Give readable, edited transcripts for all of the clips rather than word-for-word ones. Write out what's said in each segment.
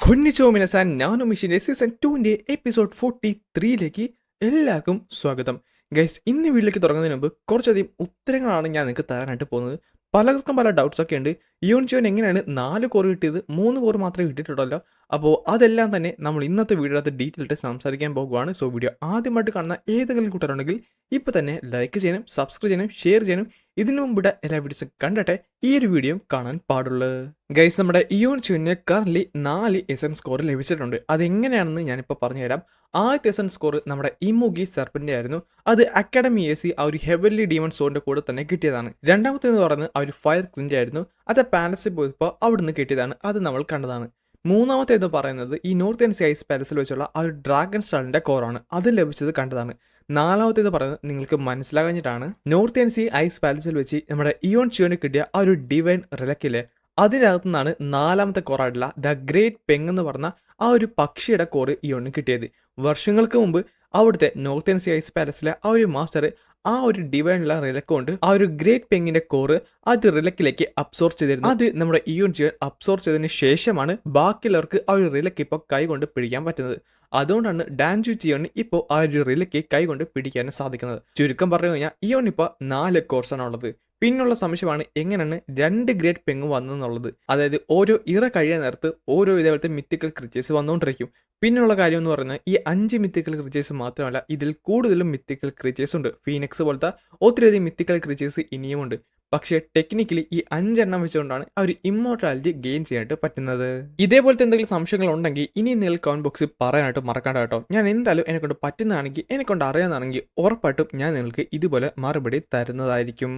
കൊന്നിച്ചോ മിനസാൻ nano മിഷന്റെ season 2ന്റെ episode 43ലേക്ക് എല്ലാവർക്കും സ്വാഗതം. ഗൈസ്, ഇന്ന് വീട്ടിലേക്ക് തുടങ്ങുന്നതിന് മുമ്പ് കുറച്ചധികം ഉത്തരങ്ങളാണ് ഞാൻ നിങ്ങൾക്ക് തരാനായിട്ട് പോകുന്നത്. പലർക്കും പല ഡൗട്ട്സ് ഒക്കെ ഉണ്ട്. യോൺചോൻ എങ്ങനെയാണ് 4 കോർ കിട്ടിയത്, 3 കോർ മാത്രമേ കിട്ടിയിട്ടുള്ളൂ. അപ്പോൾ അതെല്ലാം തന്നെ നമ്മൾ ഇന്നത്തെ വീഡിയോയുടെ ഡീറ്റെയിൽ ആയിട്ട് സംസാരിക്കാൻ പോകുകയാണ്. സോ വീഡിയോ ആദ്യമായിട്ട് കാണുന്ന ഏതെങ്കിലും കൂട്ടരുണ്ടെങ്കിൽ ഇപ്പോൾ തന്നെ ലൈക്ക് ചെയ്യാനും സബ്സ്ക്രൈബ് ചെയ്യാനും ഷെയർ ചെയ്യാനും ഇതിനു മുമ്പിടെ എല്ലാ വീഡിയോസും കണ്ടിട്ടേ ഈ ഒരു വീഡിയോ കാണാൻ പാടുള്ളൂ. ഗൈസ്, നമ്മുടെ യോൺചോന് കറന്റ് 4 എസൻസ് സ്കോർ ലഭിച്ചിട്ടുണ്ട്. അതെങ്ങനെയാണെന്ന് ഞാനിപ്പോൾ പറഞ്ഞുതരാം. ആദ്യത്തെ എസൻസ് സ്കോർ നമ്മുടെ ഇമുഗി സർപ്പൻ്റെ ആയിരുന്നു. അത് അക്കാഡമി എ സി ആ ഒരു ഹെവൻലി ഡീമൺ സോറിന്റെ കൂടെ തന്നെ കിട്ടിയതാണ്. രണ്ടാമത്തേന്ന് പറയുന്നത് ആ ഒരു ഫയർ ക്ലിൻ്റെ ആയിരുന്നു. അത് പാലസിൽ പോയപ്പോൾ അവിടുന്ന് കിട്ടിയതാണ്. അത് നമ്മൾ കണ്ടതാണ്. മൂന്നാമത്തേന്ന് പറയുന്നത് ഈ നോർത്ത് എൻസി ഐസ് പാലസിൽ വെച്ചുള്ള ആ ഒരു ഡ്രാഗൺ സ്റ്റാളിന്റെ കോറാണ്. അത് ലഭിച്ചത് കണ്ടതാണ്. നാലാമത്തേന്ന് പറയുന്നത് നിങ്ങൾക്ക് മനസ്സിലാകാഞ്ഞിട്ടാണ്. നോർത്ത് എൻസി ഐസ് പാലസിൽ വെച്ച് നമ്മുടെ യോൺചോന് കിട്ടിയ ആ ഒരു ഡിവൈൻ റിലക്കിലെ അതിനകത്തു നിന്നാണ് നാലാമത്തെ കോറായിട്ടുള്ള ദ ഗ്രേറ്റ് പെങ് എന്ന് പറഞ്ഞ ആ ഒരു പക്ഷിയുടെ കോറ് ഇയോണിന് കിട്ടിയത്. വർഷങ്ങൾക്ക് മുമ്പ് അവിടുത്തെ നോർത്ത് എൻസി ഐസ് പാലസിലെ ആ ഒരു മാസ്റ്റർ ആ ഒരു ഡിവൈനുള്ള റിലക്ക് കൊണ്ട് ആ ഒരു ഗ്രേറ്റ് പെങ്ങിന്റെ കോറ് അത് റിലക്കിലേക്ക് അബ്സോർബ് ചെയ്തിരുന്നു. അത് നമ്മുടെ യോൺചോൻ അബ്സോർബ് ചെയ്തതിന് ശേഷമാണ് ബാക്കിയുള്ളവർക്ക് ആ ഒരു റിലക്ക് ഇപ്പോൾ കൈകൊണ്ട് പിടിക്കാൻ പറ്റുന്നത്. അതുകൊണ്ടാണ് ഡാൻജു ജിയോണിന് ഇപ്പോൾ ആ ഒരു റിലക്ക് കൈകൊണ്ട് പിടിക്കാൻ സാധിക്കുന്നത്. ചുരുക്കം പറഞ്ഞു കഴിഞ്ഞാൽ ഇയോൺ ഇപ്പോൾ 4 കോർസാണ് ഉള്ളത്. പിന്നുള്ള സംശയമാണ് എങ്ങനെയാണ് 2 ഗ്രേറ്റ് പെങ്ങ് വന്നെന്നുള്ളത്. അതായത് ഓരോ ഇറ കഴിയാൻ നേരത്ത് ഓരോ ഇതേപോലത്തെ മിത്തിക്കൽ ക്രിച്ചേഴ്സ് വന്നുകൊണ്ടിരിക്കും. പിന്നുള്ള കാര്യം എന്ന് പറഞ്ഞാൽ ഈ 5 മിത്തിക്കൽ ക്രിച്ചേഴ്സ് മാത്രമല്ല, ഇതിൽ കൂടുതലും മിത്തിക്കൽ ക്രിച്ചേഴ്സ് ഉണ്ട്. ഫീനിക്സ് പോലത്തെ ഒത്തിരിയധികം മിത്തിക്കൽ ക്രിച്ചേഴ്സ് ഇനിയുമുണ്ട്. പക്ഷേ ടെക്നിക്കലി ഈ 5 എണ്ണം വെച്ചുകൊണ്ടാണ് ആ ഒരു ഇമ്മോർട്ടാലിറ്റി ഗെയിൻ ചെയ്യാനായിട്ട് പറ്റുന്നത്. ഇതേപോലത്തെ എന്തെങ്കിലും സംശയങ്ങൾ ഉണ്ടെങ്കിൽ ഇനി നിങ്ങൾ കമന്റ് ബോക്സിൽ പറയാനായിട്ട് മറക്കാണ്ട കേട്ടോ. ഞാൻ എന്തായാലും എന്നെക്കൊണ്ട് പറ്റുന്നതാണെങ്കിൽ എന്നെക്കൊണ്ട് അറിയാവുന്നതാണെങ്കിൽ ഉറപ്പായിട്ടും ഞാൻ നിങ്ങൾക്ക് ഇതുപോലെ മറുപടി തരുന്നതായിരിക്കും.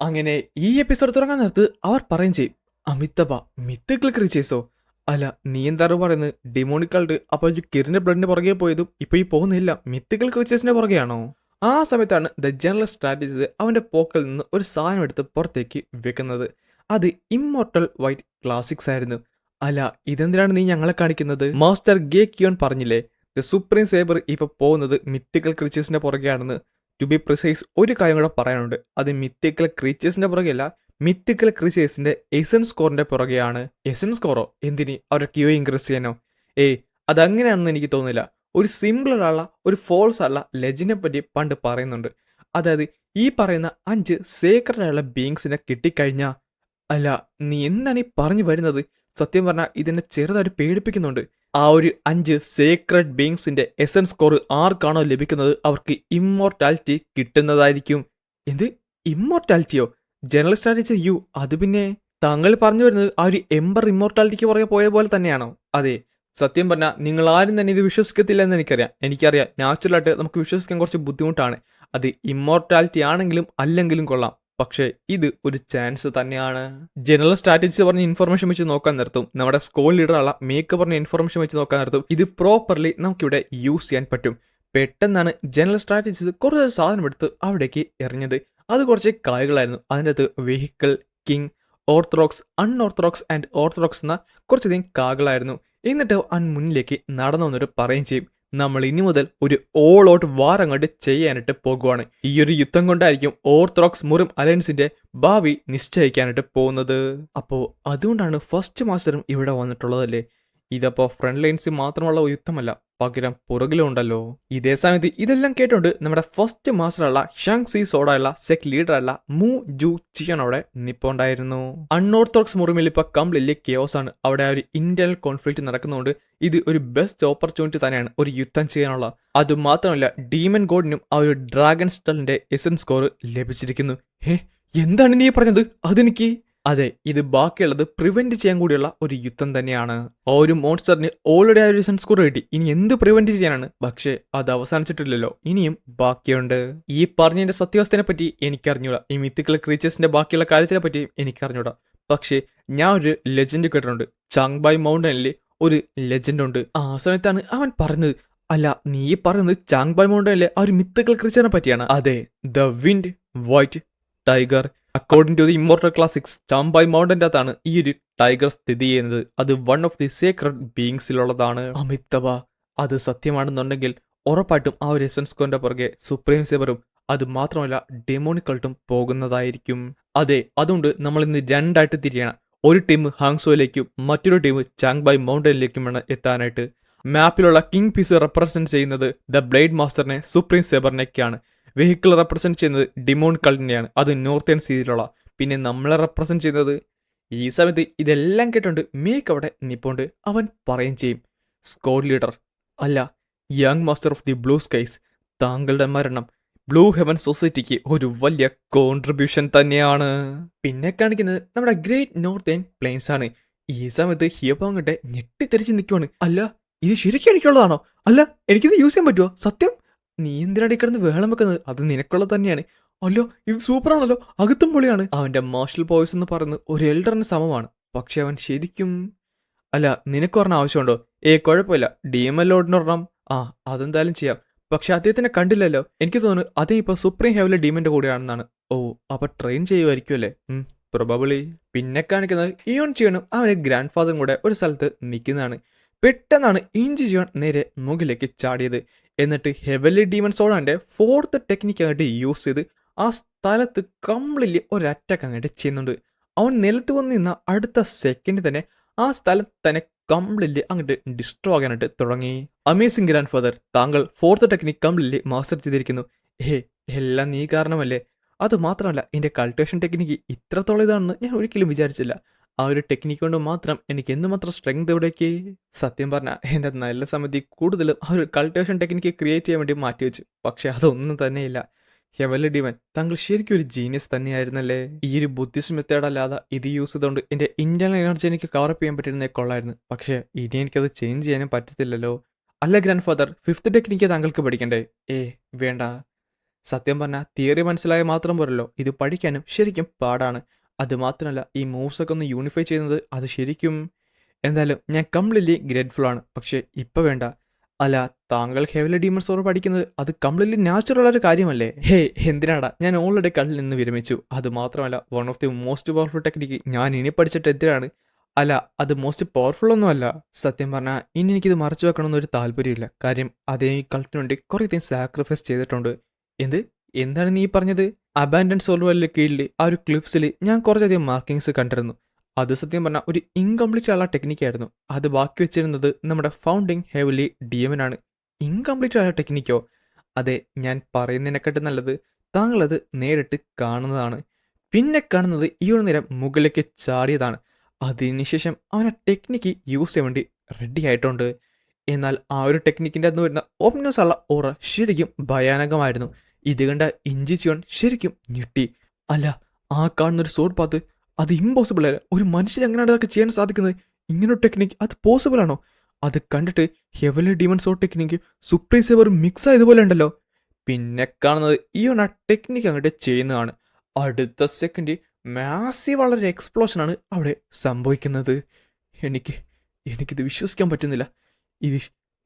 അങ്ങനെ ഈ എപ്പിസോഡ് തുടങ്ങാൻ നേരത്ത് അവർ പറയും ചെയ്യും, അമിതബ മിത്തിക്കൽ ക്രീച്ചേഴ്സോ? അല്ല, നീ എന്താണ് പറയുന്നത്? ഡിമോണിക്കൾഡ് അപ്പൊ കിറിന്റെ ബ്ലഡിന്റെ പുറകെ പോയതും ഇപ്പൊ ഈ പോകുന്നില്ല മിത്തിക്കൽ ക്രീച്ചേഴ്സിന്റെ പുറകെയാണോ? ആ സമയത്താണ് ദ ജനറൽ സ്ട്രാറ്റജിസ്റ്റ് അവന്റെ പോക്കിൽ നിന്ന് ഒരു സാധനം എടുത്ത് പുറത്തേക്ക് വെക്കുന്നത്. അത് ഇമ്മോർട്ടൽ വൈറ്റ് ക്ലാസിക്സ് ആയിരുന്നു. അല്ല, ഇതെന്തിനാണ് നീ ഞങ്ങളെ കാണിക്കുന്നത്? മാസ്റ്റർ ഗേ കിയോൺ പറഞ്ഞില്ലേ ദ സുപ്രീം സേബർ ഇപ്പൊ പോകുന്നത് മിത്തിക്കൽ ക്രീച്ചേഴ്സിന്റെ പുറകെയാണെന്ന്. ടു ബി പ്രിസൈസ്, ഒരു കാര്യം കൂടെ പറയാനുണ്ട്. അത് മിത്തിക്കൽ ക്രീച്ചേഴ്സിന്റെ പുറകെയല്ല, മിത്തിക്കൽ ക്രീച്ചേഴ്സിന്റെ എസൻസ് സ്കോറിന്റെ പുറകെയാണ്. എസൻസ് സ്കോറോ? എന്തിനി? അവരുടെ ക്യൂ ഇൻക്രീസ് ചെയ്യാനോ? അതങ്ങനെയാണെന്ന് എനിക്ക് തോന്നുന്നില്ല. ഒരു സിമ്പിൾ ആയുള്ള ഒരു ഫോൾസ് ആയുള്ള ലെജൻഡിനെ പറ്റി പണ്ട് പറയുന്നുണ്ട്. അതായത് ഈ പറയുന്ന 5 സേക്രഡ് ആയുള്ള ബീങ്സിനെ കിട്ടിക്കഴിഞ്ഞാ. അല്ല, നീ എന്താണ് ഈ പറഞ്ഞു വരുന്നത്? സത്യം പറഞ്ഞാൽ ഇതെന്നെ ചെറുതായിട്ട് പേടിപ്പിക്കുന്നുണ്ട്. ആ ഒരു 5 സേക്രഡ് ബീങ്സിന്റെ എസൻസ് സ്കോർ ആർക്കാണോ ലഭിക്കുന്നത് അവർക്ക് ഇമ്മോർട്ടാലിറ്റി കിട്ടുന്നതായിരിക്കും. എന്ത് ഇമ്മോർട്ടാലിറ്റിയോ? ജനറൽ സ്ട്രാറ്റജി യു, അത് പിന്നെ താങ്കൾ പറഞ്ഞു വരുന്നത് ആ ഒരു എംബർ ഇമ്മോർട്ടാലിറ്റിക്ക് പുറകെ പോയ പോലെ തന്നെയാണോ? അതെ, സത്യം പറഞ്ഞാൽ നിങ്ങൾ ആരും തന്നെ ഇത് വിശ്വസിക്കത്തില്ല എന്ന് എനിക്കറിയാം. നാച്ചുറലായിട്ട് നമുക്ക് വിശ്വസിക്കാൻ കുറച്ച് ബുദ്ധിമുട്ടാണ്. അത് ഇമ്മോർട്ടാലിറ്റി ആണെങ്കിലും അല്ലെങ്കിലും കൊള്ളാം. പക്ഷേ ഇത് ഒരു ചാൻസ് തന്നെയാണ്. ജനറൽ സ്ട്രാറ്റജിസ്റ്റ് പറഞ്ഞ ഇൻഫർമേഷൻ വെച്ച് നോക്കാൻ നിർത്തും, നമ്മുടെ സ്കോൾ ലീഡറുള്ള മേക്ക് പറഞ്ഞ ഇൻഫർമേഷൻ വെച്ച് നോക്കാൻ നിർത്തും. ഇത് പ്രോപ്പർലി നമുക്കിവിടെ യൂസ് ചെയ്യാൻ പറ്റും. പെട്ടെന്നാണ് ജനറൽ സ്ട്രാറ്റജിസ്റ്റ് കുറച്ച് സാധനം എടുത്ത് അവിടേക്ക് എറിഞ്ഞത്. അത് കുറച്ച് കായകളായിരുന്നു. അതിൻ്റെ അകത്ത് vehicle, king, orthodox, unorthodox and orthodox എന്ന കുറച്ചധികം കാകളായിരുന്നു. എന്നിട്ട് മുന്നിലേക്ക് നടന്നു വന്നിട്ട് പറയുകയും ചെയ്യും, നമ്മൾ ഇനി മുതൽ ഒരു ഓൾ ഔട്ട് വാർ അങ്ങോട്ട് ചെയ്യാനായിട്ട് പോകുവാണ്. ഈ ഒരു യുദ്ധം കൊണ്ടായിരിക്കും ഓർത്തഡോക്സ് മുറിം അലയൻസിന്റെ ഭാവി നിശ്ചയിക്കാനായിട്ട് പോകുന്നത്. അപ്പോൾ അതുകൊണ്ടാണ് ഫസ്റ്റ് മാസ്റ്ററും ഇവിടെ വന്നിട്ടുള്ളതല്ലേ. ഇതപ്പോ ഫ്രണ്ട് ലൈൻസ് മാത്രമുള്ള യുദ്ധമല്ല, പകരം പുറകിലും ഉണ്ടല്ലോ. ഇതേ സമയത്ത് ഇതെല്ലാം കേട്ടോണ്ട് നമ്മുടെ ഫസ്റ്റ് മാസ്റ്ററുള്ള ഷാങ് സി സോഡയുള്ള സെക് ലീഡറുള്ള മു ജു ചിയൻ അവിടെ നിപ്പോണ്ടായിരുന്നു. അൺഓർത്തഡോക്സ് മുറിമിൽ ഇപ്പൊ കംപ്ലീറ്റ്ലി കെയോസ് ആണ്. അവിടെ ഒരു ഇന്റർണൽ കോൺഫ്ലിക്റ്റ് നടക്കുന്നതുകൊണ്ട് ഇത് ഒരു ബെസ്റ്റ് ഓപ്പർച്യൂണിറ്റി തന്നെയാണ് ഒരു യുദ്ധം ചെയ്യാനുള്ള. അതുമാത്രമല്ല, ഡീമൻ ഗോഡിനും ആ ഒരു ഡ്രാഗൺ സ്റ്റലിന്റെ എസൻസ് സ്കോർ ലഭിച്ചിരിക്കുന്നു. എന്താണ് നീ പറഞ്ഞത്? അതെനിക്ക് അതെ, ഇത് ബാക്കിയുള്ളത് പ്രിവെന്റ് ചെയ്യാൻ കൂടിയുള്ള ഒരു യുദ്ധം തന്നെയാണ്. ആ ഒരു മോൺസ്റ്ററിന് ഓൾറെഡി ആ ഒരു എസൻസ് സ്കോർ കിട്ടി. ഇനി എന്ത് പ്രിവെന്റ് ചെയ്യാനാണ്? പക്ഷേ അത് അവസാനിച്ചിട്ടില്ലല്ലോ, ഇനിയും ബാക്കിയുണ്ട്. ഈ പറഞ്ഞതിന്റെ സത്യാവസ്ഥയെ പറ്റി എനിക്കറിഞ്ഞൂടാ. ഈ മിത്തിക്കൽ ക്രീച്ചേഴ്സിന്റെ ബാക്കിയുള്ള കാര്യത്തിനെ പറ്റി എനിക്കറിഞ്ഞൂടാ. പക്ഷേ ഞാൻ ഒരു ലെജൻഡ് കേട്ടിട്ടുണ്ട്. ചാങ്ബായ് മൗണ്ടനിൽ ഒരു ലെജൻഡ് ഉണ്ട്. ആ സമയത്താണ് അവൻ പറഞ്ഞത്, അല്ല നീ പറയുന്നത് ചാങ്ബായ് മൗണ്ടനിലെ ആ ഒരു മിത്തിക്കൽ ക്രീച്ചറിനെ പറ്റിയാണ്. അതെ, the wind white tiger. According to the immortal classics, Changbai മൗണ്ടന്റെ അകത്താണ് ഈ ഒരു ടൈഗർ സ്ഥിതി ചെയ്യുന്നത്. അത് വൺ ഓഫ് ദി സേക്രഡ് ബീങ്സിലുള്ളതാണ്. അമിതബ, അത് സത്യമാണെന്നുണ്ടെങ്കിൽ ഉറപ്പായിട്ടും ആ ഒരു എസൻസ് സ്കോറിന്റെ പുറകെ സുപ്രീം സേബറും അത് മാത്രമല്ല ഡെമോണിക്കൾട്ടും പോകുന്നതായിരിക്കും. അതെ, അതുകൊണ്ട് നമ്മൾ ഇന്ന് 2 ആയിട്ട് തിരിയണം. ഒരു ടീം ഹാങ്സോയിലേക്കും മറ്റൊരു ടീം ചാങ്ബായ് മൗണ്ടനിലേക്കുമാണ് എത്താനായിട്ട്. മാപ്പിലുള്ള കിങ് പീസ് റെപ്രസെന്റ് ചെയ്യുന്നത് ദ ബ്ലേഡ് മാസ്റ്ററിനെ സുപ്രീം സെബറിനെയൊക്കെയാണ്. വെഹിക്കിൾ റെപ്രസെന്റ് ചെയ്യുന്നത് ഡിമോൺ കൾട്ടിനെയാണ്, അത് നോർത്തേൺ സീരിയലുള്ള. പിന്നെ നമ്മളെ റെപ്രസെന്റ് ചെയ്യുന്നത് ഈ സമയത്ത് ഇതെല്ലാം കേട്ടോണ്ട് മേക്ക് അവിടെ നിപ്പോണ്ട് അവൻ പറയുകയും ചെയ്യും, സ്ക്വാഡ് ലീഡർ അല്ല, young master of the blue skies, താങ്കളുടെ മരണം ബ്ലൂ ഹെവൻ സൊസൈറ്റിക്ക് ഒരു വലിയ കോൺട്രിബ്യൂഷൻ തന്നെയാണ്. പിന്നെ കാണിക്കുന്നത് നമ്മുടെ ഗ്രേറ്റ് നോർത്തേൺ പ്ലെയിൻസ് ആണ്. ഈ സമയത്ത് ഹിയപ്പോ അങ്ങോട്ടെ ഞെട്ടിത്തെറിച്ച് നിൽക്കുവാണ്. അല്ല, ഇത് ശരിക്കും എനിക്കുള്ളതാണോ? അല്ല, എനിക്കിത് യൂസ് ചെയ്യാൻ പറ്റുമോ? സത്യം? നീ എന്തിനാടി കിടന്ന് വേളം വെക്കുന്നത്? അത് നിനക്കുള്ളത് തന്നെയാണ്. അല്ലോ, ഇത് സൂപ്പറാണല്ലോ, അകത്തും പൊളിയാണ്. അവന്റെ മാർഷൽ പോയ്സ് എന്ന് പറയുന്നത് ഒരു എൽഡറിന് സമമാണ്. പക്ഷെ അവൻ ശരിക്കും അല്ല, നിനക്ക് പറഞ്ഞ ആവശ്യമുണ്ടോ? കുഴപ്പമില്ല, DML ലോഡിന് പറഞ്ഞാൽ അതെന്തായാലും ചെയ്യാം. പക്ഷെ അദ്ദേഹത്തിനെ കണ്ടില്ലല്ലോ. എനിക്ക് തോന്നുന്നു അതേ ഇപ്പൊ സുപ്രീം ഹെവലെ ഡീമന്റെ കൂടെയാണെന്നാണ്. ഓ, അപ്പൊ ട്രെയിൻ ചെയ്യുമായിരിക്കും അല്ലേ? പ്രൊബബിളി. പിന്നെ കാണിക്കുന്നത് ഇയോൺ ജിയോണും അവന്റെ ഗ്രാൻഡ് ഫാദറും കൂടെ ഒരു സ്ഥലത്ത് നിൽക്കുന്നതാണ്. പെട്ടെന്നാണ് ഇഞ്ചി ജിയോൺ നേരെ മുകളിലേക്ക് ചാടിയത്. എന്നിട്ട് ഹെവലി ഡീമൺ സോഡാന്റെ 4th ടെക്നിക്ക് അങ്ങോട്ട് യൂസ് ചെയ്ത് ആ സ്ഥലത്ത് കംപ്ലീറ്റ്ലി ഒരു അറ്റാക്ക് അങ്ങോട്ട് ചെയ്യുന്നുണ്ട്. അവൻ നിലത്ത് വന്ന് നിന്ന അടുത്ത സെക്കൻഡ് തന്നെ ആ സ്ഥലത്ത് തന്നെ കംപ്ലീറ്റ്ലി അങ്ങോട്ട് ഡിസ്ട്രോ ആകാനായിട്ട് തുടങ്ങി. അമേസിംഗ് ഗ്രാൻഡ് ഫാദർ, താങ്കൾ 4th ടെക്നിക് കംപ്ലീറ്റ്ലി മാസ്റ്റർ ചെയ്തിരിക്കുന്നു. എല്ലാം നീ കാരണമല്ലേ? അത് മാത്രമല്ല, എൻ്റെ കൾട്ടിവേഷൻ ടെക്നിക്ക് ഇത്രത്തോളം ഇതാണെന്ന് ഞാൻ ഒരിക്കലും വിചാരിച്ചില്ല. ആ ഒരു ടെക്നിക്ക് കൊണ്ട് മാത്രം എനിക്ക് എന്തുമാത്രം സ്ട്രെങ്ത് എവിടേക്ക്. സത്യം പറഞ്ഞാൽ എൻ്റെ നല്ല സമയത്ത് കൂടുതലും ആ ഒരു കൾട്ടിവേഷൻ ടെക്നിക്ക് ക്രിയേറ്റ് ചെയ്യാൻ വേണ്ടി മാറ്റിവെച്ചു. പക്ഷെ അതൊന്നും തന്നെയില്ല. ഹെവൻലി ഡിവൻ, താങ്കൾ ശരിക്കും ഒരു ജീനിയസ് തന്നെയായിരുന്നല്ലേ. ഈ ഒരു ബുദ്ധിസ്റ്റ് മെത്തേഡ് അല്ലാതെ ഇത് യൂസ് ചെയ്തുകൊണ്ട് എൻ്റെ ഇന്റേണൽ എനർജി എനിക്ക് കവറപ്പ് ചെയ്യാൻ പറ്റിയിരുന്നേ കൊള്ളായിരുന്നു. പക്ഷേ ഇനി എനിക്കത് ചേഞ്ച് ചെയ്യാനും പറ്റത്തില്ലല്ലോ. അല്ല ഗ്രാൻഡ് ഫാദർ, 5th ടെക്നിക്ക് താങ്കൾക്ക് പഠിക്കണ്ടേ? വേണ്ട. സത്യം പറഞ്ഞാൽ തിയറി മനസ്സിലായ മാത്രം പോരല്ലോ, ഇത് പഠിക്കാനും ശരിക്കും പാടാണ്. അത് മാത്രമല്ല, ഈ മൂവ്സൊക്കെ ഒന്ന് യൂണിഫൈ ചെയ്യുന്നത് അത് ശരിക്കും. എന്തായാലും ഞാൻ കംപ്ലീറ്റ്ലി ഗ്രേറ്റ്ഫുൾ ആണ്. പക്ഷേ ഇപ്പം വേണ്ട. അല്ല, താങ്കൾ ഹെവലി ഡീമൺ സോഡ് പഠിക്കുന്നത് അത് കംപ്ലീറ്റ്ലി നാച്ചുറൽ ഒരു കാര്യമല്ലേ? എന്തിനാടാ, ഞാൻ ഓൾറെഡി കളിൽ നിന്ന് വിരമിച്ചു. അത് മാത്രമല്ല, one of the most powerful technique ഞാൻ ഇനി പഠിച്ചിട്ട് എന്തിനാണ്? അല്ല, അത് മോസ്റ്റ് പവർഫുൾ ഒന്നും അല്ല. സത്യം പറഞ്ഞാൽ ഇനി എനിക്കിത് മറച്ചു വെക്കണമെന്നൊരു താല്പര്യമില്ല. കാര്യം അതേ ഈ കളിന് വേണ്ടി കുറേ അധികം സാക്രിഫൈസ് ചെയ്തിട്ടുണ്ട്. എന്താണ് നീ പറഞ്ഞത്? അബാൻഡൻ സോൾവലിലെ കീഴിൽ ആ ഒരു ക്ലിഫ്സിൽ ഞാൻ കുറച്ചധികം മാർക്കിങ്സ് കണ്ടിരുന്നു. അത് സത്യം പറഞ്ഞാൽ ഒരു ഇൻകംപ്ലീറ്റ് ആയുള്ള ടെക്നിക്കായിരുന്നു. അത് ബാക്കി വെച്ചിരുന്നത് നമ്മുടെ ഫൗണ്ടിങ് ഹെവലി DMനാണ്. ഇൻകംപ്ലീറ്റ് ആയ ടെക്നിക്കോ? അതെ, ഞാൻ പറയുന്നതിനെക്കാട്ടും നല്ലത് താങ്കളത് നേരിട്ട് കാണുന്നതാണ്. പിന്നെ കാണുന്നത് ഈ ഒരു നേരം മുകളിലേക്ക് ചാടിയതാണ്. അതിനുശേഷം അവൻ ആ ടെക്നിക്ക് യൂസ് ചെയ്യാൻ വേണ്ടി റെഡി ആയിട്ടുണ്ട്. എന്നാൽ ആ ഒരു ടെക്നിക്കിൻ്റെ അന്ന് വരുന്ന ഓപ്നോസ് ഉള്ള ഓറ ശരിക്കും ഭയാനകമായിരുന്നു. ഇത് കണ്ട ഇഞ്ചി ചിയോൺ ശരിക്കും ഞെട്ടി. അല്ല, ആ കാണുന്നൊരു സോഡ് പാത്ത് അത് ഇമ്പോസിബിൾ അല്ല. ഒരു മനുഷ്യൻ എങ്ങനെയാണ് അതൊക്കെ ചെയ്യാൻ സാധിക്കുന്നത്? ഇങ്ങനൊരു ടെക്നിക്ക് അത് പോസിബിൾ ആണോ? അത് കണ്ടിട്ട് heavily demon sword technique supreme sabre mix ആയതുപോലെ ഉണ്ടല്ലോ. പിന്നെ കാണുന്നത് ഈ ആ ടെക്നിക്ക് അങ്ങോട്ട് ചെയ്യുന്നതാണ്. അടുത്ത സെക്കൻഡ് മാസീവ് വളരെ എക്സ്പ്ലോഷനാണ് അവിടെ സംഭവിക്കുന്നത്. എനിക്കിത് വിശ്വസിക്കാൻ പറ്റുന്നില്ല.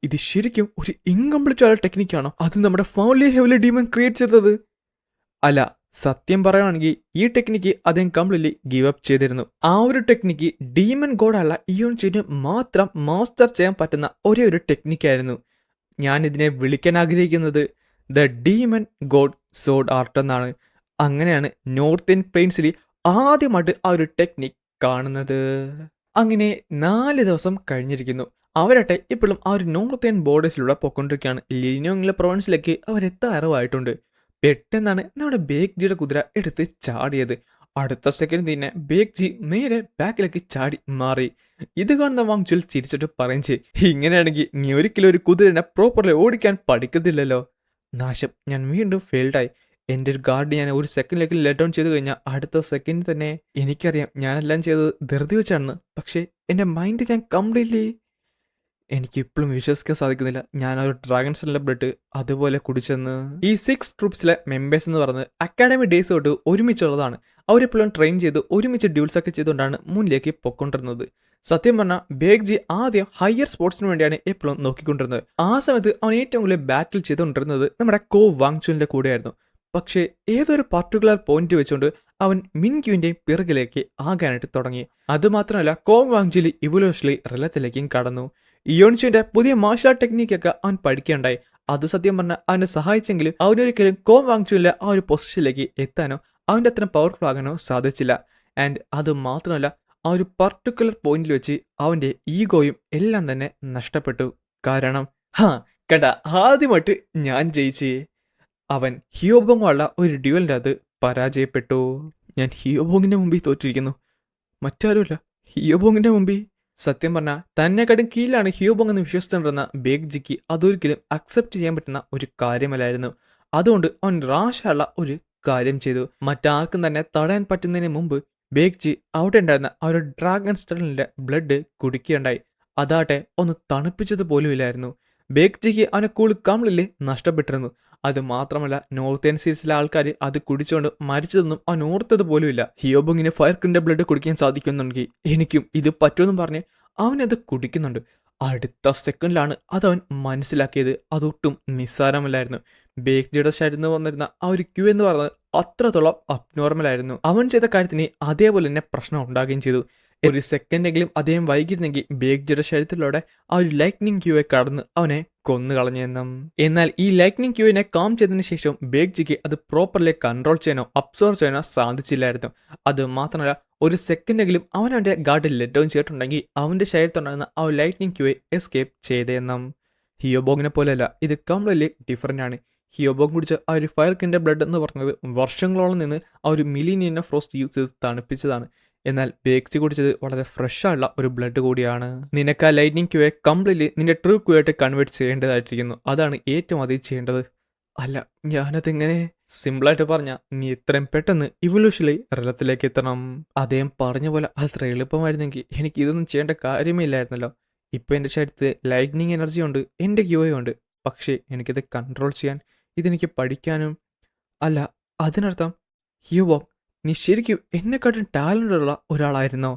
ഇത് ശരിക്കും ഒരു ഇൻകംപ്ലീറ്റ് ആയ ടെക്നിക്കാണോ? അത് നമ്മുടെ ഫൗൺലി ഹെവലി ഡീമൺ ക്രിയേറ്റ് ചെയ്തത് അല്ല. സത്യം പറയുകയാണെങ്കിൽ ഈ ടെക്നിക്ക് അദ്ദേഹം കംപ്ലീറ്റ്ലി ഗീവ് അപ്പ് ചെയ്തിരുന്നു. ആ ഒരു ടെക്നിക്ക് ഡീമൻ ഗോഡുള്ള ഇയോൺ ജിയോന് മാത്രം മാസ്റ്റർ ചെയ്യാൻ പറ്റുന്ന ഒരേ ഒരു ടെക്നിക്കായിരുന്നു. ഞാൻ ഇതിനെ വിളിക്കാൻ ആഗ്രഹിക്കുന്നത് ദ ഡീമൻ ഗോഡ് സോഡ് ആർട്ട് എന്നാണ്. അങ്ങനെയാണ് നോർത്തേൺ പ്ലെയിൻസിൽ ആദ്യമായിട്ട് ആ ഒരു ടെക്നിക്ക് കാണുന്നത്. അങ്ങനെ 4 ദിവസം കഴിഞ്ഞിരിക്കുന്നു. അവരട്ടെ ഇപ്പോഴും ആ ഒരു നോർത്തേൺ ബോർഡേഴ്സിലൂടെ പൊക്കൊണ്ടിരിക്കുകയാണ്. ലിനോങ്ങിലെ പ്രൊവിൻസിലേക്ക് അവരെത്താറായിട്ടുണ്ട്. പെട്ടെന്നാണ് നമ്മുടെ ബേക്ജിയുടെ കുതിര എടുത്ത് ചാടിയത്. അടുത്ത സെക്കൻഡ് തന്നെ ബേക്ജി നേരെ ബാക്കിലേക്ക് ചാടി മാറി. ഇത് കാണുന്ന വാങ്ചുൽ ചിരിച്ചിട്ട് പറയും ചെയ്യും, ഇങ്ങനെയാണെങ്കിൽ നീ ഒരിക്കലും ഒരു കുതിരനെ പ്രോപ്പർലി ഓടിക്കാൻ പഠിക്കത്തില്ലല്ലോ. നാശം, ഞാൻ വീണ്ടും ഫെയിൽഡായി. എൻ്റെ ഒരു ഗാർഡ് ഞാൻ ഒരു സെക്കൻഡിലേക്ക് ലെറ്റ് ഡൗൺ ചെയ്ത് കഴിഞ്ഞാൽ അടുത്ത സെക്കൻഡ് തന്നെ എനിക്കറിയാം ഞാനെല്ലാം ചെയ്തത് ധൃതി വെച്ചാണെന്ന്. പക്ഷേ എൻ്റെ മൈൻഡ് ഞാൻ കംപ്ലീറ്റ്ലി എനിക്ക് ഇപ്പോഴും വിശ്വസിക്കാൻ സാധിക്കുന്നില്ല. ഞാൻ ഒരു ഡ്രാഗൺ സെല്ലിലെ ബ്ലഡ് അതുപോലെ കുടിച്ചെന്ന്. ഈ 6 ട്രൂപ്സിലെ മെമ്പേഴ്സ് എന്ന് പറയുന്നത് അക്കാഡമി ഡേയ്സ് തൊട്ട് ഒരുമിച്ചുള്ളതാണ്. അവരെപ്പോഴും ട്രെയിൻ ചെയ്ത് ഒരുമിച്ച് ഡ്യൂൾസ് ഒക്കെ ചെയ്തുകൊണ്ടാണ് മുന്നിലേക്ക് പൊക്കൊണ്ടിരുന്നത്. സത്യം പറഞ്ഞാൽ ബേഗ്ജി ആദ്യം ഹയർ സ്പോർട്സിന് വേണ്ടിയാണ് എപ്പോഴും നോക്കിക്കൊണ്ടിരുന്നത്. ആ സമയത്ത് അവൻ ഏറ്റവും കൂടുതൽ ബാറ്റിൽ ചെയ്തുകൊണ്ടിരുന്നത് നമ്മുടെ കോ വാങ്ചുലിന്റെ കൂടെയായിരുന്നു. പക്ഷേ ഏതൊരു പർട്ടിക്കുലർ പോയിന്റ് വെച്ചുകൊണ്ട് അവൻ മിൻക്യുവിന്റെയും പിറകിലേക്ക് ആകാനായിട്ട് തുടങ്ങി. അതുമാത്രമല്ല കോ വാങ്ചുലി ഇവല്യൂഷണലി റിലത്തിലേക്കും കടന്നു. ഇയോൺചുവിന്റെ പുതിയ മാർഷൽ ആർട്ട് ടെക്നിക്കൊക്കെ അവൻ പഠിക്കുകയുണ്ടായി. അത് സത്യം പറഞ്ഞാൽ അവനെ സഹായിച്ചെങ്കിലും അവനൊരിക്കലും കോ വാങ്ചുവിലെ ആ ഒരു പൊസിഷനിലേക്ക് എത്താനോ അവൻ്റെ അത്ര പവർഫുൾ ആകാനോ സാധിച്ചില്ല. ആൻഡ് അത് മാത്രമല്ല ആ ഒരു പർട്ടിക്കുലർ പോയിന്റിൽ വെച്ച് അവൻ്റെ ഈഗോയും എല്ലാം തന്നെ നഷ്ടപ്പെട്ടു. കാരണം കണ്ട, ആദ്യമായിട്ട് ഞാൻ ജയിച്ച് അവൻ ഹിയോബോങ്ങുള്ള ഒരു ഡ്യുവലിൻ്റെ അത് പരാജയപ്പെട്ടു. ഞാൻ ഹിയോബോങ്ങിൻ്റെ മുമ്പിൽ തോറ്റിരിക്കുന്നു, മറ്റാരുമല്ല ഹിയോബോങ്ങിൻ്റെ മുമ്പിൽ. സത്യം പറഞ്ഞാൽ തന്നെക്കാട്ടും കീഴിലാണ് ഹിയോബോങ് എന്ന് വിശ്വസിച്ചിരുന്ന ബേഗ്ജിക്ക് അതൊരിക്കലും അക്സെപ്റ്റ് ചെയ്യാൻ പറ്റുന്ന ഒരു കാര്യമല്ലായിരുന്നു. അതുകൊണ്ട് അവൻ റാഷുള്ള ഒരു കാര്യം ചെയ്തു. മറ്റാർക്കും തന്നെ തടയാൻ പറ്റുന്നതിന് മുമ്പ് ബേഗ്ജി അവിടെ ഉണ്ടായിരുന്ന ആ ഒരു ഡ്രാഗൺ സ്റ്റേലിൻ്റെ ബ്ലഡ് കുടിക്കുകയുണ്ടായി. അതാട്ടെ ഒന്ന് തണുപ്പിച്ചത് പോലുമില്ലായിരുന്നു. ബേഗ്ജിക്ക് അവനെ കൂള് കംപ്ലീറ്റ്ലി നഷ്ടപ്പെട്ടിരുന്നു. അത് മാത്രമല്ല, നോർത്തേൺ സീസിലെ ആൾക്കാർ അത് കുടിച്ചുകൊണ്ട് മരിച്ചതൊന്നും അവൻ ഓർത്തത് പോലുമില്ല. ഹിയോബോങ്ങിന് ഫയർക്കിൻ്റെ ബ്ലഡ് കുടിക്കാൻ സാധിക്കുന്നുണ്ടെങ്കിൽ എനിക്കും ഇത് പറ്റുമെന്നും പറഞ്ഞ് അവനത് കുടിക്കുന്നുണ്ട്. അടുത്ത സെക്കൻഡിലാണ് അതവൻ മനസ്സിലാക്കിയത് അതൊട്ടും നിസ്സാരമല്ലായിരുന്നു. ബേഗ്ജിയുടെ സൈഡിൽ നിന്ന് വന്നിരുന്ന ആ ഒരു ക്യൂ എന്ന് പറയുന്നത് അത്രത്തോളം അബ്നോർമലായിരുന്നു. അവൻ ചെയ്ത കാര്യത്തിന് അതേപോലെ തന്നെ പ്രശ്നം ഉണ്ടാകുകയും ചെയ്തു. ഒരു സെക്കൻഡെങ്കിലും അദ്ദേഹം വൈകിരുന്നെങ്കിൽ ബേഗ്ജിയുടെ ശരീരത്തിലൂടെ ആ ഒരു ലൈറ്റ്നിങ് ക്യൂയെ കടന്ന് അവനെ കൊന്നു കളഞ്ഞെന്നും. എന്നാൽ ഈ ലൈറ്റ്നിങ് ക്യൂവിനെ കാം ചെയ്തതിനു ശേഷം ബേഗ്ജിക്ക് അത് പ്രോപ്പർലി കൺട്രോൾ ചെയ്യാനോ അബ്സോർവ് ചെയ്യാനോ സാധിച്ചില്ലായിരുന്നു. അത് മാത്രമല്ല, ഒരു സെക്കൻഡെങ്കിലും അവൻ അവൻ്റെ ഗാർഡിൽ ലെറ്റ് ഡൗൺ ചെയ്തിട്ടുണ്ടെങ്കിൽ അവൻ്റെ ശരീരത്തുണ്ടായിരുന്ന ആ ഒരു ലൈറ്റ്നിങ് ക്യൂയെ എസ്കേപ്പ് ചെയ്തതെന്നും. ഹിയോബോങ്ങിനെ പോലെയല്ല, ഇത് കംപ്ലീറ്റ്ലി ഡിഫറൻ്റ് ആണ്. ഹിയോബോങ് കുടിച്ച ആ ഒരു ഫയർക്കിൻ്റെ ബ്ലഡ് എന്ന് പറഞ്ഞത് വർഷങ്ങളോളം നിന്ന് ആ ഒരു മിലീനിയൻ ഫ്രോസ്റ്റ് യൂസ് ചെയ്ത് തണുപ്പിച്ചതാണ്. എന്നാൽ ബേഗ്ജി കുടിച്ചത് വളരെ ഫ്രഷായുള്ള ഒരു ബ്ലഡ് കൂടിയാണ്. നിനക്ക് ആ ലൈറ്റ്നിങ് ക്യൂയെ കംപ്ലീറ്റ്ലി നിന്റെ ട്രൂ ക്യൂ ആയിട്ട് കൺവേർട്ട് ചെയ്യേണ്ടതായിട്ടിരിക്കുന്നു. അതാണ് ഏറ്റവും അധികം ചെയ്യേണ്ടത്. അല്ല, ഞാനതിങ്ങനെ സിമ്പിളായിട്ട് പറഞ്ഞാൽ നീ എത്രയും പെട്ടെന്ന് ഇവല്യൂഷണലി റലത്തിലേക്ക് എത്തണം. അദ്ദേഹം പറഞ്ഞ പോലെ അത്ര എളുപ്പമായിരുന്നെങ്കിൽ എനിക്ക് ഇതൊന്നും ചെയ്യേണ്ട കാര്യമേ ഇല്ലായിരുന്നല്ലോ. ഇപ്പം എൻ്റെ ശരീരത്തിൽ ലൈറ്റ്നിങ് എനർജി ഉണ്ട്, എൻ്റെ ക്യൂയും ഉണ്ട്. പക്ഷേ എനിക്കിത് കൺട്രോൾ ചെയ്യാൻ, ഇതെനിക്ക് പഠിക്കാനും. അല്ല, അതിനർത്ഥം ഹിയോബോങ് നീ ശരിക്കും എന്നെക്കാട്ടും ടാലൻ്റ് ഉള്ള ഒരാളായിരുന്നോ?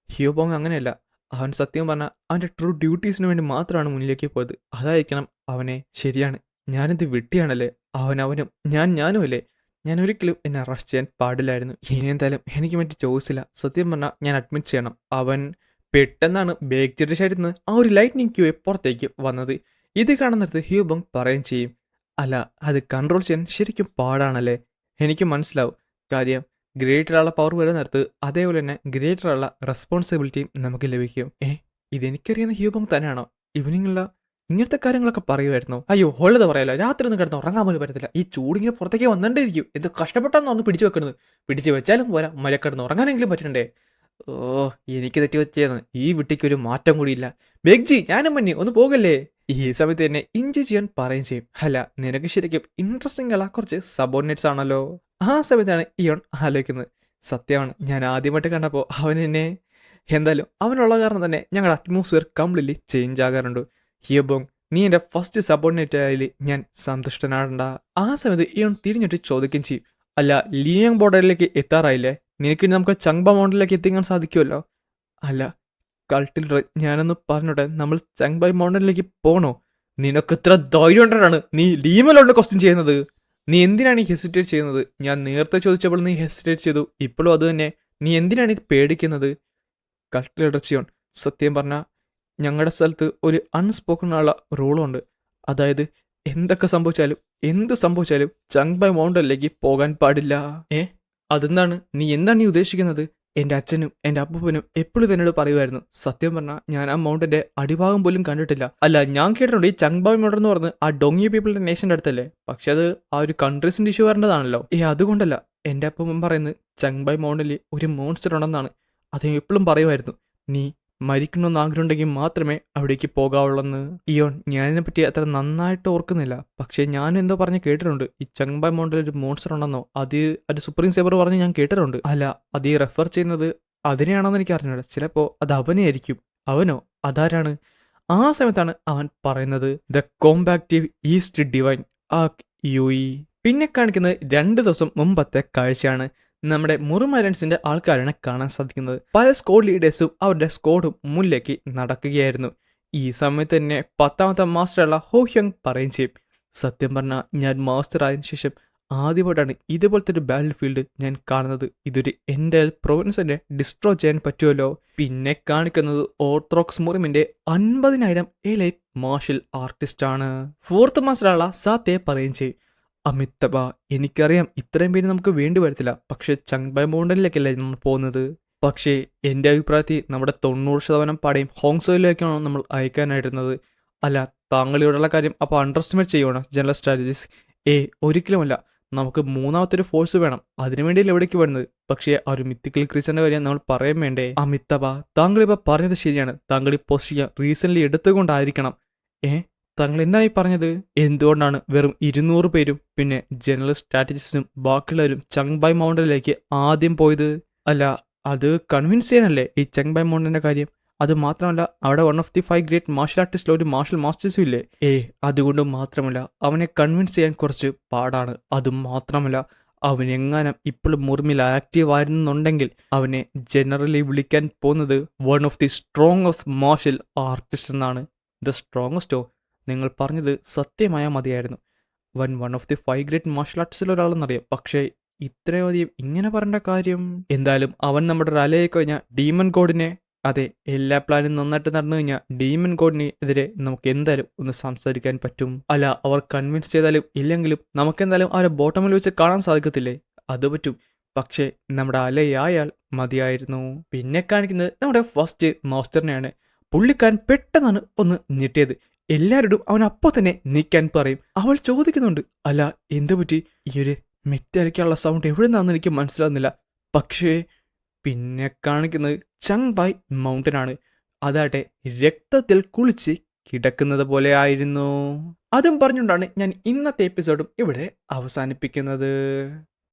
ഹിയോബോങ് അങ്ങനെയല്ല. അവൻ സത്യം പറഞ്ഞാൽ അവൻ്റെ ട്രൂ ഡ്യൂട്ടീസിന് വേണ്ടി മാത്രമാണ് മുന്നിലേക്ക് പോയത്. അതായിരിക്കണം അവനെ. ശരിയാണ്, ഞാനിത് വിട്ടിയാണല്ലേ. അവനും ഞാനും അല്ലേ. ഞാൻ ഒരിക്കലും എന്നെ അറസ്റ്റ് ചെയ്യാൻ പാടില്ലായിരുന്നു. ഇനി എന്തായാലും എനിക്ക് മറ്റു ചോയ്സില്ല. സത്യം പറഞ്ഞാൽ ഞാൻ അഡ്മിറ്റ് ചെയ്യണം. അവൻ പെട്ടെന്നാണ് ബേഗ്ജിയുടെ ശരീരത്തിൽ നിന്ന് ആ ഒരു ലൈറ്റ്നിങ് ക്യൂയെ പുറത്തേക്ക് വന്നത്. ഇത് കാണുന്നിടത്ത് ഹിയോബോങ് പറയുകയും ചെയ്യും, അല്ല അത് കൺട്രോൾ ചെയ്യാൻ ശരിക്കും പാടാണല്ലേ. എനിക്ക് മനസ്സിലാവും. കാര്യം ഗ്രേറ്ററുള്ള പവർ വരുന്നിടത്ത് അതേപോലെ തന്നെ ഗ്രേറ്ററുള്ള റെസ്പോൺസിബിലിറ്റിയും നമുക്ക് ലഭിക്കും. ഇതെനിക്കറിയുന്ന ഹിയോബോങ് തന്നെയാണോ? ഇവനിങ്ങുള്ള ഇങ്ങനത്തെ കാര്യങ്ങളൊക്കെ പറയുമായിരുന്നു. അയ്യോ, ഉള്ളത് പറയാലോ. രാത്രി ഒന്നും കിടന്ന് ഉറങ്ങാൻ പോലും പറ്റത്തില്ല. ഈ ചൂടിങ്ങനെ പുറത്തേക്ക് വന്നിട്ടിരിക്കും. എന്ത് കഷ്ടപ്പെട്ടാണ് ഒന്ന് പിടിച്ചു വെക്കുന്നത്. പിടിച്ചു വെച്ചാലും പോരാ, മഴ കിടന്ന് ഉറങ്ങാനെങ്കിലും പറ്റണ്ടേ. എനിക്ക് തെറ്റി വെച്ചേന്ന്. ഈ വിട്ടിക്കൊരു മാറ്റം കൂടിയില്ല. ബേഗ്ജി, ഞാനും മഞ്ഞ് ഒന്ന് പോകല്ലേ. ഈ സമയത്ത് തന്നെ ഇഞ്ചി ചെയ്യാൻ പറയുകയും ചെയ്യും. അല്ല, നിനക്ക് ശരിക്കും ഇൻട്രസ്റ്റിംഗ് ഉള്ള കുറച്ച് സബോർഡിനേറ്റ്സ് ആണല്ലോ. ആ സമയത്താണ് ഇയോൺ ആലോചിക്കുന്നത്, സത്യമാണ് ഞാൻ ആദ്യമായിട്ട് കണ്ടപ്പോൾ അവൻ എന്നെ എന്തായാലും അവനുള്ള കാരണം തന്നെ ഞങ്ങളുടെ അറ്റ്മോസ്ഫിയർ കംപ്ലീറ്റ്ലി ചേഞ്ച് ആകാറുണ്ട്. ഹിയോബോങ്, നീ എൻ്റെ ഫസ്റ്റ് സബോർഡിനേറ്റ് ആയാൽ ഞാൻ സന്തുഷ്ടനാടണ്ട. ആ സമയത്ത് ഇയോൺ തിരിഞ്ഞിട്ട് ചോദിക്കുകയും ചെയ്യും, അല്ല ലിയോങ് ബോർഡറിലേക്ക് എത്താറായില്ലേ? നിനക്ക് നമുക്ക് ചങ്ബ മൗണ്ടനിലേക്ക് എത്തിക്കാൻ സാധിക്കുമല്ലോ. അല്ല കൾട്ടിൽ ഞാനൊന്ന് പറഞ്ഞോട്ടെ, നമ്മൾ ചങ്ബായ് മൗണ്ടനിലേക്ക് പോകണോ? നിനക്ക് ഇത്ര ധൈര്യം കൊണ്ടാണ് നീ ലീമലോണ്ട് ക്വസ്റ്റ്യൻ ചെയ്യുന്നത്. നീ എന്തിനാണ് ഈ ഹെസിറ്റേറ്റ് ചെയ്യുന്നത്? ഞാൻ നേരത്തെ ചോദിച്ചപ്പോൾ നീ ഹെസിറ്റേറ്റ് ചെയ്തു, ഇപ്പോഴും അത് തന്നെ. നീ എന്തിനാണ് ഇത് പേടിക്കുന്നത്? കൾട്ടിൽ ഇടച്ചിയോൺ, സത്യം പറഞ്ഞാൽ ഞങ്ങളുടെ സ്ഥലത്ത് ഒരു അൺസ്പോക്കൺ ഉള്ള റൂളുണ്ട്. അതായത് എന്തൊക്കെ സംഭവിച്ചാലും എന്ത് സംഭവിച്ചാലും ചങ്ബായ് മൗണ്ടനിലേക്ക് പോകാൻ പാടില്ല. അതെന്താണ്? നീ എന്താണ് നീ ഉദ്ദേശിക്കുന്നത്? എൻ്റെ അച്ഛനും എൻ്റെ അപ്പൂപ്പനും എപ്പോഴും എന്നോട് പറയുമായിരുന്നു. സത്യം പറഞ്ഞാൽ ഞാൻ ആ മൗണ്ടൻ്റെ അടിഭാഗം പോലും കണ്ടിട്ടില്ല. അല്ല, ഞാൻ കേട്ടിട്ടുണ്ട് ഈ ചങ്ബായ് മൗണ്ടൻ എന്ന് പറഞ്ഞ് ആ ഡൊങ്ങി പീപ്പിളിൻ്റെ നേഷൻ്റെ അടുത്തല്ലേ. പക്ഷെ അത് ആ ഒരു കൺട്രീസിൻ്റെ ഇഷ്യൂ വരേണ്ടതാണല്ലോ. അതുകൊണ്ടല്ല. എൻ്റെ അപ്പൂപ്പൻ പറയുന്നത് ചങ്ബായ് മൗണ്ടനിൽ ഒരു മോൺസ്റ്റർ ഉണ്ടെന്നാണ്. അത് എപ്പോഴും പറയുമായിരുന്നു. നീ മരിക്കണമെന്ന് ആഗ്രഹമുണ്ടെങ്കിൽ മാത്രമേ അവിടേക്ക് പോകാവുള്ളെന്ന്. ഇയോൺ, ഞാനിതിനെപ്പറ്റി അത്ര നന്നായിട്ട് ഓർക്കുന്നില്ല. പക്ഷേ ഞാൻ എന്തോ പറഞ്ഞ് കേട്ടിട്ടുണ്ട്, ഈ ചങ്ബായ് മൗണ്ടനിൽ ഒരു മോൺസ്റ്റർ ഉണ്ടെന്നോ. അത് സുപ്രീം സേബർ പറഞ്ഞ് ഞാൻ കേട്ടിട്ടുണ്ട്. അല്ല, അത് ഈ റെഫർ ചെയ്യുന്നത് അതിനെയാണോന്ന് എനിക്ക് അറിഞ്ഞൂടാ. ചിലപ്പോൾ അത് അവനെ ആയിരിക്കും. അവനോ? അതാരാണ്? ആ സമയത്താണ് അവൻ പറയുന്നത്, ദ കോമ്പാക്റ്റീവ് ഈസ്റ്റ് ഡിവൈൻ ആക് യുയി. പിന്നെ കാണിക്കുന്നത് 2 ദിവസം മുമ്പത്തെ കാഴ്ചയാണ്. നമ്മുടെ മുറുമലൻസിന്റെ ആൾക്കാരാണ് കാണാൻ സാധിക്കുന്നത്. പല സ്ക്വാഡ് ലീഡേഴ്സും അവരുടെ സ്ക്വാഡും മുന്നിലേക്ക് നടക്കുകയായിരുന്നു. ഈ സമയത്ത് തന്നെ 10ാമത്തെ മാസ്റ്ററുള്ള ഹോഹ്യോങ് പറയുകയും ചെയ്യും, സത്യം പറഞ്ഞാൽ ഞാൻ മാസ്റ്റർ ആയതിനു ശേഷം ആദ്യമായിട്ടാണ് ഇതുപോലത്തെ ഒരു ബാറ്റിൽ ഫീൽഡ് ഞാൻ കാണുന്നത്. ഇതൊരു എൻ്റെ പ്രൊവിൻസിനെ ഡിസ്ട്രോയ് ചെയ്യാൻ പറ്റുമല്ലോ. പിന്നെ കാണിക്കുന്നത് ഓർത്തഡോക്സ് മുറിമിന്റെ 50,000 എലൈറ്റ് മാർഷൽ ആർട്ടിസ്റ്റ് ആണ്. 4th മാസ്റ്ററുള്ള സാത്തെ പറയുകയും ചെയ്യും, അമിതബ, എനിക്കറിയാം ഇത്രയും പേര് നമുക്ക് വേണ്ടി വരത്തില്ല. പക്ഷെ ചങ്ബായ് മൗണ്ടനിലേക്കല്ലേ നമ്മൾ പോകുന്നത്. പക്ഷേ എൻ്റെ അഭിപ്രായത്തിൽ നമ്മുടെ 90% പടയും ഹോങ്സോയിലേക്കാണ് നമ്മൾ അയക്കാനായിരുന്നത്. അല്ല, താങ്കൾ ഇവിടെയുള്ള കാര്യം അപ്പോൾ അണ്ടർസ്റ്റിമേറ്റ് ചെയ്യുവാണ് ജനറൽ സ്ട്രാറ്റജീസ്? ഒരിക്കലുമല്ല. നമുക്ക് മൂന്നാമത്തെ ഒരു ഫോഴ്സ് വേണം. അതിനുവേണ്ടിയല്ലേ ഇവിടേക്ക് വരുന്നത്. പക്ഷേ ആ ഒരു മിത്തിക്കൽ ക്രീച്ചറിന്റെ കാര്യം നമ്മൾ പറയാൻ വേണ്ടേ? മിത്തപ്പ, താങ്കൾ ഇപ്പോൾ പറഞ്ഞത് ശരിയാണ്. താങ്കൾ ഈ പൊസിഷൻ റീസെന്റ് എടുത്തുകൊണ്ടായിരിക്കണം. താങ്കൾ എന്താണ് ഈ പറഞ്ഞത്? എന്തുകൊണ്ടാണ് വെറും 200 പേരും പിന്നെ ജനറൽ സ്ട്രാറ്റജിസ്റ്റും ബാക്കിയുള്ളവരും ചങ്ബായ് മൗണ്ടനിലേക്ക് ആദ്യം പോയത്? അല്ല, അത് കൺവിൻസ് ചെയ്യാനല്ലേ ഈ ചങ്ബായ് മൗണ്ടന്റെ കാര്യം. അത് മാത്രമല്ല, അവിടെ 1 ഓഫ് ദി 5 ഗ്രേറ്റ് മാർഷൽ ആർട്ടിസ്റ്റിൽ ഒരു മാർഷൽ മാസ്റ്റേഴ്സും ഇല്ലേ? അതുകൊണ്ട് മാത്രമല്ല, അവനെ കൺവിൻസ് ചെയ്യാൻ കുറച്ച് പാടാണ്. അതും മാത്രമല്ല, അവനെങ്ങാനും ഇപ്പോഴും മുറിമിൽ ആക്റ്റീവ് ആയിരുന്നുണ്ടെങ്കിൽ അവനെ ജനറലി വിളിക്കാൻ പോകുന്നത് 1 of the strongest martial artist എന്നാണ്. ദ സ്ട്രോങ്ങസ്റ്റോ? നിങ്ങൾ പറഞ്ഞത് സത്യമായ മതിയായിരുന്നു. 1 ഓഫ് ദി 5 ഗ്രേറ്റ് മാർഷൽ ആർട്സിൽ ഒരാളെന്നറിയാം. പക്ഷേ ഇത്രയധികം ഇങ്ങനെ പറയേണ്ട കാര്യം? എന്തായാലും അവൻ നമ്മുടെ റലയെ കഴിഞ്ഞാൽ ഡീമൺ ഗോഡിനെ, അതെ, എല്ലാ പ്ലാനും നന്നായിട്ട് നടന്നു കഴിഞ്ഞാൽ ഡീമൺ ഗോഡിന് എതിരെ നമുക്ക് എന്തായാലും ഒന്ന് സംസാരിക്കാൻ പറ്റും. അല്ല, അവർ കൺവിൻസ് ചെയ്താലും ഇല്ലെങ്കിലും നമുക്കെന്തായാലും അവരെ ബോട്ടമിൽ വെച്ച് കാണാൻ സാധിക്കത്തില്ലേ? അത് പറ്റും. പക്ഷേ നമ്മുടെ അലയായാൽ മതിയായിരുന്നു. പിന്നെ കാണിക്കുന്നത് നമ്മുടെ ഫസ്റ്റ് മാസ്റ്ററിനെയാണ്. പുള്ളിക്കാരൻ പെട്ടെന്നാണ് ഒന്ന് ഞെട്ടിയത്. എല്ലാവരോടും അവൻ അപ്പോൾ തന്നെ നീക്കാൻ പറയും. അവൾ ചോദിക്കുന്നുണ്ട്, അല്ല എന്തു പറ്റി? ഈ ഒരു മെറ്റലിക്കാനുള്ള സൗണ്ട് എവിടെ നിന്നാണെന്ന് എനിക്ക് മനസ്സിലാകുന്നില്ല. പക്ഷേ പിന്നെ കാണിക്കുന്നത് ചങ്ബായ് മൗണ്ടൻ ആണ്. അതാട്ടെ രക്തത്തിൽ കുളിച്ച് കിടക്കുന്നത് പോലെ ആയിരുന്നു. അതും പറഞ്ഞുകൊണ്ടാണ് ഞാൻ ഇന്നത്തെ എപ്പിസോഡും ഇവിടെ അവസാനിപ്പിക്കുന്നത്.